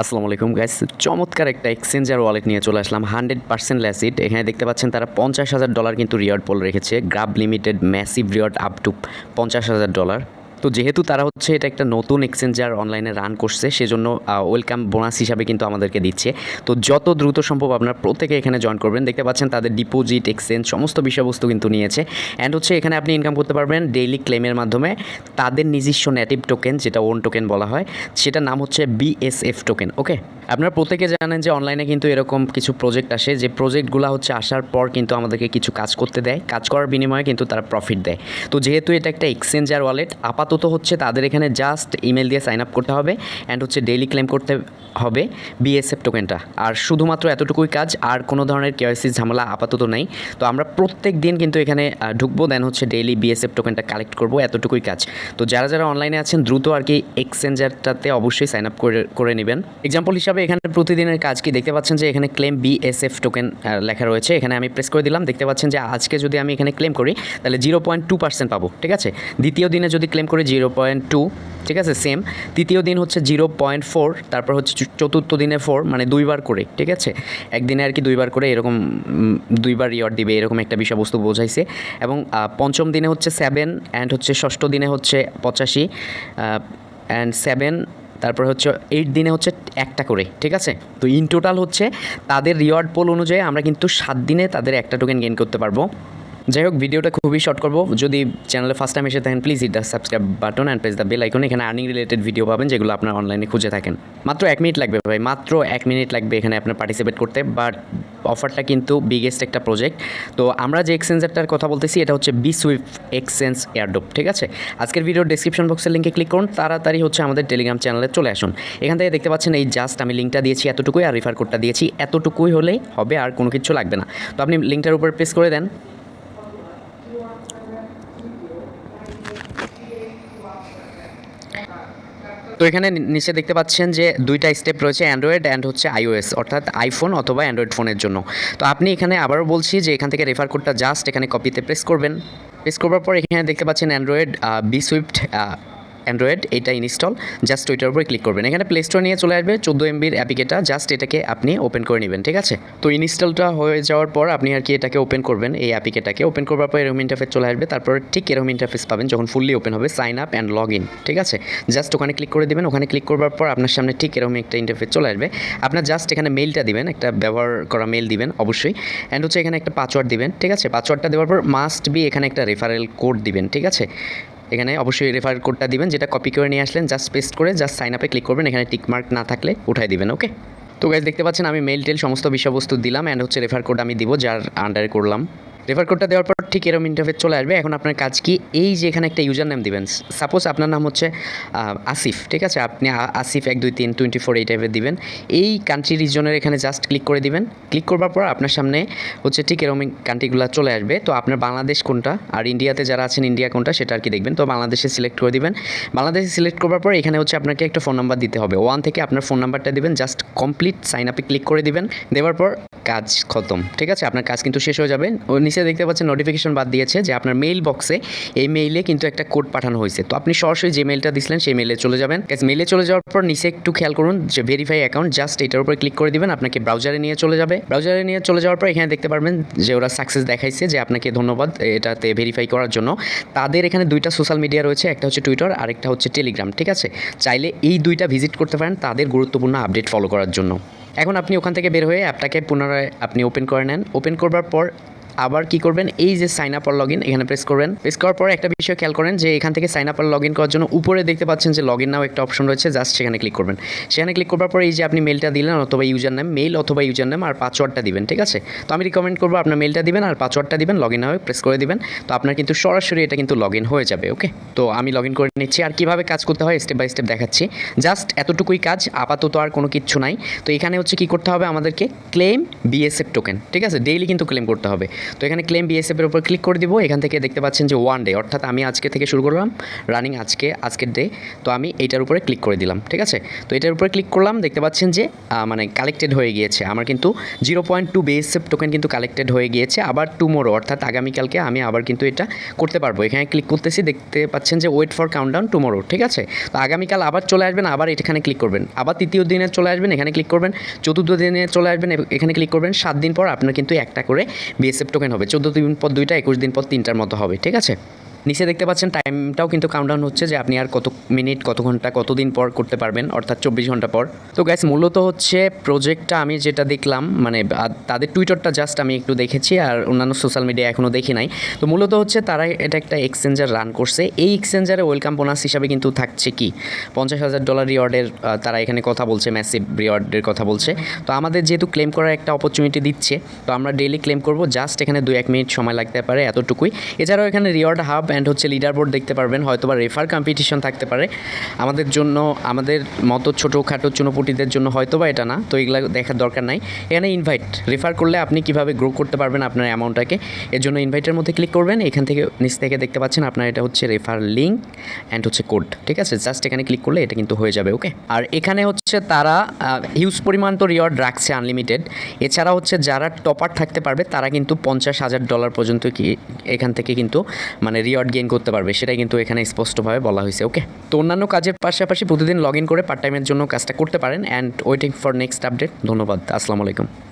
আসসালামু আলাইকুম গাইস, চমৎকার একটা এক্সচেঞ্জার ওয়ালেট নিয়ে চলে আসলাম 100% ল্যাসিট। এখানে দেখতে পাচ্ছেন তারা $50,000 কিন্তু রিওয়ার্ড পোল রেখেছে। Grab limited massive reward up to $50,000। তো যেহেতু তারা হচ্ছে এটা একটা নতুন এক্সচেঞ্জার অনলাইনে রান করছে, সেজন্য ওয়েলকাম বোনাস হিসাবে কিন্তু আমাদেরকে দিচ্ছে। তো যত দ্রুত সম্ভব আপনারা প্রত্যেকে এখানে জয়েন করবেন। দেখতে পাচ্ছেন তাদের ডিপোজিট, এক্সচেঞ্জ সমস্ত বিষয়বস্তু কিন্তু নিয়েছে। অ্যান্ড হচ্ছে এখানে আপনি ইনকাম করতে পারবেন ডেইলি ক্লেমের মাধ্যমে। তাদের নিজস্ব নেটিভ টোকেন, যেটা ওন টোকেন বলা হয়, সেটার নাম হচ্ছে বিএসএফ টোকেন। ওকে, আপনারা প্রত্যেকে জানেন যে অনলাইনে কিন্তু এরকম কিছু প্রজেক্ট আসে, যে প্রজেক্টগুলো হচ্ছে আসার পর কিন্তু আমাদেরকে কিছু কাজ করতে দেয়, কাজ করার বিনিময়ে কিন্তু তারা প্রফিট দেয়। তো যেহেতু এটা একটা এক্সচেঞ্জার ওয়ালেট, আপাতত হচ্ছে তাদের এখানে জাস্ট ইমেল দিয়ে সাইন আপ করতে হবে অ্যান্ড হচ্ছে ডেইলি ক্লেম করতে হবে বিএসএফ টোকেনটা। আর শুধুমাত্র এতটুকুই কাজ, আর কোনো ধরনের কেওয়াইসি ঝামেলা আপাতত নেই। তো আমরা প্রত্যেক দিন কিন্তু এখানে ঢুকবো, দেন হচ্ছে ডেইলি বিএসএফ টোকেনটা কালেক্ট করবো, এতটুকুই কাজ। তো যারা যারা অনলাইনে আছেন দ্রুত আর কি এক্সচেঞ্জারটাতে অবশ্যই সাইন আপ করে নেবেন। এক্সাম্পল হিসাবে এখানে প্রতিদিনের কাজ কি দেখতে পাচ্ছেন যে এখানে ক্লেম বিএসএফ টোকেন লেখা রয়েছে। এখানে আমি প্রেস করে দিলাম, দেখতে পাচ্ছেন যে আজকে যদি আমি এখানে ক্লেম করি তাহলে 0.2% পাবো। ঠিক আছে, দ্বিতীয় দিনে যদি ক্লেম করি 0.2, ঠিক আছে, সেম। তৃতীয় দিন হচ্ছে 0.4, তারপর হচ্ছে চতুর্থ দিনে 4, মানে দুইবার করে। ঠিক আছে, একদিনে আর কি দুইবার করে এরকম দুইবার রিওয়ার্ড দিবে, এরকম একটা বিষয়বস্তু বোঝাইছে। এবং পঞ্চম দিনে হচ্ছে 7, অ্যান্ড হচ্ছে ষষ্ঠ দিনে হচ্ছে 85 অ্যান্ড 7, তারপর হচ্ছে 8 দিনে হচ্ছে একটা করে। ঠিক আছে, তো ইন টোটাল হচ্ছে তাদের রিওয়ার্ড পোল অনুযায়ী আমরা কিন্তু 7 দিনে তাদের একটা টোকেন গেইন করতে পারবো। যাই হোক, ভিডিওটা খুবই শর্ট করবো। যদি চ্যানেলে ফার্স্ট টাইম এসে থাকেন please hit the subscribe button and press the bell icon. এখানে আর্নিং রিলেটেড ভিডিও পাবেন যেগুলো আপনার অনলাইনে খুঁজে থাকেন। মাত্র 1 মিনিট লাগবে ভাই, মাত্র 1 মিনিট লাগবে এখানে আপনার পার্টিসিপেট করতে। বাট অফারটা কিন্তু বিগেস্ট একটা প্রজেক্ট। তো আমরা যে এক্সচেঞ্জারটার কথা বলতেছি এটা হচ্ছে বিসুইফট এক্সচেঞ্জ এয়ারড্রপ। ঠিক আছে, আজকের ভিডিওর ডেসক্রিপশন বক্সের লিঙ্কে ক্লিক করুন, তাড়াতাড়ি হচ্ছে আমাদের টেলিগ্রাম চ্যানেলে চলে আসুন। এখান থেকে দেখতে পাচ্ছেন এই জাস্ট আমি লিঙ্কটা দিয়েছি এতটুকুই, আর রেফার কোডটা দিয়েছি এতটুকুই, হলেই হবে, আর কোনো কিছু লাগবে না। তো আপনি লিঙ্কটার উপর প্রেস করে দেন। তো এখানে নিচে দেখতে পাচ্ছেন যে দুইটা স্টেপ রয়েছে, অ্যান্ড্রয়েড অ্যান্ড হচ্ছে আইওএস, অর্থাৎ আইফোন অথবা অ্যান্ড্রয়েড ফোনের জন্য। তো আপনি এখানে আবারও বলছি যে এখান থেকে রেফার কোডটা জাস্ট এখানে কপিতে প্রেস করবেন। প্রেস করবার পর এখানে দেখতে পাচ্ছেন অ্যান্ড্রয়েড বিসুইফট অ্যান্ড্রয়েড, এটা ইনস্টল, জাস্ট ওইটার উপরে ক্লিক করবেন। এখানে প্লে স্টোর নিয়ে চলে আসবে 14 MBর অ্যাপিকেটা, জাস্ট এটাকে আপনি ওপেন করে নেবেন। ঠিক আছে, তো ইনস্টলটা হয়ে যাওয়ার পর আপনি আর কি এটাকে ওপেন করবেন, এই অ্যাপিকেটাকে ওপেন করবার পর এরকম ইন্টারফেস চলে আসবে। তারপর ঠিক এরকম ইন্টারফেস পাবেন যখন ফুললি ওপেন হবে, sign up and log in. ঠিক আছে, জাস্ট ওখানে ক্লিক করে দেবেন। ওখানে ক্লিক করবার পর আপনার সামনে ঠিক এরকম একটা ইন্টারফেস চলে আসবে। আপনার জাস্ট এখানে মেইলটা দিবেন, একটা ব্যবহার করা মেইল দিবেন অবশ্যই, অ্যান্ড হচ্ছে এখানে একটা পাসওয়ার্ড দিবেন। ঠিক আছে, পাসওয়ার্ডটা দেওয়ার পর মাস্ট বি এখানে একটা রেফারেল কোড দিবেন। ঠিক আছে, এখানে অবশ্যই রেফার কোডটা দিবেন, যেটা কপি করে নিয়ে আসলেন, জাস্ট পেস্ট করে জাস্ট সাইন আপে ক্লিক করবেন। এখানে টিকমার্ক না থাকলে উঠাই দিবেন। ওকে, তো গাইস দেখতে পাচ্ছেন আমি মেইল টেল সমস্ত বিষয়বস্তু দিলাম, অ্যান্ড হচ্ছে রেফার কোড আমি দিব যার আন্ডারে করলাম। রেফার কোডটা দেওয়ার পর ঠিক এরকম ইন্টারফেস চলে আসবে। এখন আপনার কাজ কি, এই যে এখানে একটা ইউজার নেম দিবেন, সাপোজ আপনার নাম হচ্ছে আসিফ। ঠিক আছে, আপনি আসিফ 12324 এই টাইপের দিবেন। এই কান্ট্রি রিজনের এখানে জাস্ট ক্লিক করে দিবেন। ক্লিক করবার পর আপনার সামনে হচ্ছে ঠিক এরকম কান্ট্রিগুলো চলে আসবে। তো আপনার বাংলাদেশ কোনটা আর ইন্ডিয়াতে যারা আছেন ইন্ডিয়া কোনটা সেটা আর কি দেখবেন। তো বাংলাদেশে সিলেক্ট করে দিবেন। বাংলাদেশে সিলেক্ট করবার পর এখানে হচ্ছে আপনাকে একটা ফোন নাম্বার দিতে হবে, 1 থেকে আপনার ফোন নাম্বারটা দিবেন, জাস্ট কমপ্লিট সাইন আপে ক্লিক করে দিবেন। দেওয়ার পর কাজ খতম। ঠিক আছে, আপনার কাজ কিন্তু শেষ হয়ে যাবে। ও নিচে দেখতে পাচ্ছেন নোটিফিকেশন বাদ দিয়েছে যে আপনার মেইল বক্সে এই মেইলে কিন্তু একটা কোড পাঠানো হয়েছে। তো আপনি সরাসরি যে মেইলটা দিয়েছিলেন সেই মেইলে চলে যাবেন। মেইলে চলে যাওয়ার পর নিচে একটু খেয়াল করুন যে ভেরিফাই অ্যাকাউন্ট, জাস্ট এটার উপর ক্লিক করে দিবেন, আপনাকে ব্রাউজারে নিয়ে চলে যাবে। ব্রাউজারে নিয়ে চলে যাওয়ার পর এখানে দেখতে পারবেন যে ওরা সাকসেস দেখাইছে, যে আপনাকে ধন্যবাদ এটাতে ভেরিফাই করার জন্য। তাদের এখানে দুইটা সোশ্যাল মিডিয়া রয়েছে, একটা হচ্ছে টুইটার আর একটা হচ্ছে টেলিগ্রাম। ঠিক আছে, চাইলে এই দুইটা ভিজিট করতে পারেন তাদের গুরুত্বপূর্ণ আপডেট ফলো করার জন্য। এখন আপনি ওখান থেকে বের হয়ে অ্যাপটাকে পুনরায় আপনি ওপেন করে নেন। ওপেন করবার পর আবার কি করবেন, এই যে সাইন আপ আর লগ ইন এখানে প্রেস করবেন। প্রেস করার পর একটা বিষয় খেয়াল করেন যে এখান থেকে সাইন আপ আর লগ ইন করার জন্য উপরে দেখতে পাচ্ছেন যে লগ ইন নাও একটা অপশন রয়েছে, জাস্ট সেখানে ক্লিক করবেন। সেখানে ক্লিক করবার পর এই যে আপনি মেলটা দিলেন অথবা ইউজার নেম, মেইল অথবা ইউজার নেম আর পাসওয়ার্ডটা দিবেন। ঠিক আছে, তো আমি রিকমেন্ড করবো আপনার মেলটা দিবেন আর পাসওয়ার্ডটা দিবেন, লগ ইন হয়ে প্রেস করে দিবেন। তো আপনার কিন্তু সরাসরি এটা কিন্তু লগ ইন হয়ে যাবে। ওকে, তো আমি লগ ইন করে নিচ্ছি। আর কীভাবে কাজ করতে হয় স্টেপ বাই স্টেপ দেখাচ্ছি, জাস্ট এতটুকুই কাজ, আপাতত আর কোনো কিচ্ছু নাই। তো এখানে হচ্ছে কী করতে হবে আমাদেরকে, ক্লেম বিএসএফ টোকেন। ঠিক আছে, ডেইলি কিন্তু ক্লেম করতে হবে। তো এখানে ক্লেম বিএসএফের উপর ক্লিক করে দিব। এখান থেকে দেখতে পাচ্ছেন যে 1 ডে, অর্থাৎ আমি আজকে থেকে শুরু করলাম রানিং আজকের ডে। তো আমি এইটার উপরে ক্লিক করে দিলাম, ঠিক আছে। তো এটার উপরে ক্লিক করলাম, দেখতে পাচ্ছেন যে মানে কালেক্টেড হয়ে গিয়েছে আমার কিন্তু 0.2 বিএসএফ টোকেন কিন্তু কালেক্টেড হয়ে গিয়েছে। আবার টুমোরো অর্থাৎ আগামীকালকে আমি আবার কিন্তু এটা করতে পারবো। এখানে ক্লিক করতেছি, দেখতে পাচ্ছেন যে ওয়েট ফর কাউন্টডাউন টুমোরো, ঠিক আছে। তো আগামীকাল আবার চলে আসবেন, আবার এখানে ক্লিক করবেন, আবার তৃতীয় দিনে চলে আসবেন, এখানে ক্লিক করবেন, চতুর্থ দিনে চলে আসবেন, এখানে ক্লিক করবেন। 7 দিন পর আপনার কিন্তু একটা করে বিএসএফ টোকেন হবে, 14 দিন পর 2টা, 21 দিন পর 3টার মতো হবে, ঠিক আছে। নিচে দেখতে পাচ্ছেন টাইমটাও কিন্তু কাউন্টডাউন হচ্ছে যে আপনি আর কত মিনিট, কত ঘন্টা, কতদিন পর করতে পারবেন, অর্থাৎ 24 ঘন্টা পর। তো গাইস মূলত হচ্ছে প্রজেক্টটা আমি যেটা দেখলাম, মানে তাদের টুইটারটা জাস্ট আমি একটু দেখেছি, আর অন্যান্য সোশ্যাল মিডিয়া এখনও দেখি নাই। তো মূলত হচ্ছে তারা এটা একটা এক্সচেঞ্জার রান করছে। এই এক্সচেঞ্জারে ওয়েলকাম বোনাস হিসাবে কিন্তু থাকছে কি $50,000 রিওয়ার্ডের, তারা এখানে কথা বলছে, ম্যাসিভ রিওয়ার্ডের কথা বলছে। তো আমাদের যেহেতু ক্লেম করার একটা অপরচুনিটি দিচ্ছে, তো আমরা ডেইলি ক্লেম করব। জাস্ট এখানে 2-1 মিনিট সময় লাগতে পারে, এতটুকুই। এছাড়াও এখানে রিওয়ার্ড হাব অ্যান্ড হচ্ছে লিডার বোর্ড দেখতে পারবেন, হয়তো বা রেফার কম্পিটিশন থাকতে পারে আমাদের জন্য, আমাদের মতো ছোটোখাটো চুনোপুটিদের জন্য হয়তো বা এটা না। তো এগুলো দেখার দরকার নাই। এখানে ইনভাইট, রেফার করলে আপনি কীভাবে গ্রো করতে পারবেন আপনার অ্যামাউন্টটাকে, এর জন্য ইনভাইটের মধ্যে ক্লিক করবেন। এখান থেকে নিচ থেকে দেখতে পাচ্ছেন আপনার এটা হচ্ছে রেফার লিঙ্ক অ্যান্ড হচ্ছে কোড, ঠিক আছে। জাস্ট এখানে ক্লিক করলে এটা কিন্তু হয়ে যাবে, ওকে। আর এখানে হচ্ছে তারা হিউজ পরিমাণ তো রিওয়ার্ড রাখছে, আনলিমিটেড। এছাড়া হচ্ছে যারা টপার থাকতে পারবে তারা কিন্তু $50,000 পর্যন্ত কি এখান থেকে কিন্তু মানে রিওয়ার্ড গেইন করতে পারবে, সেটাই কিন্তু এখানে স্পষ্টভাবে বলা হয়েছে, ওকে। তো অন্যান্য কাজের পাশাপাশি প্রতিদিন লগ ইন করে পার্ট টাইমের জন্য কাজটা করতে পারেন। And waiting for next update. ধন্যবাদ, আসসালামু আলাইকুম।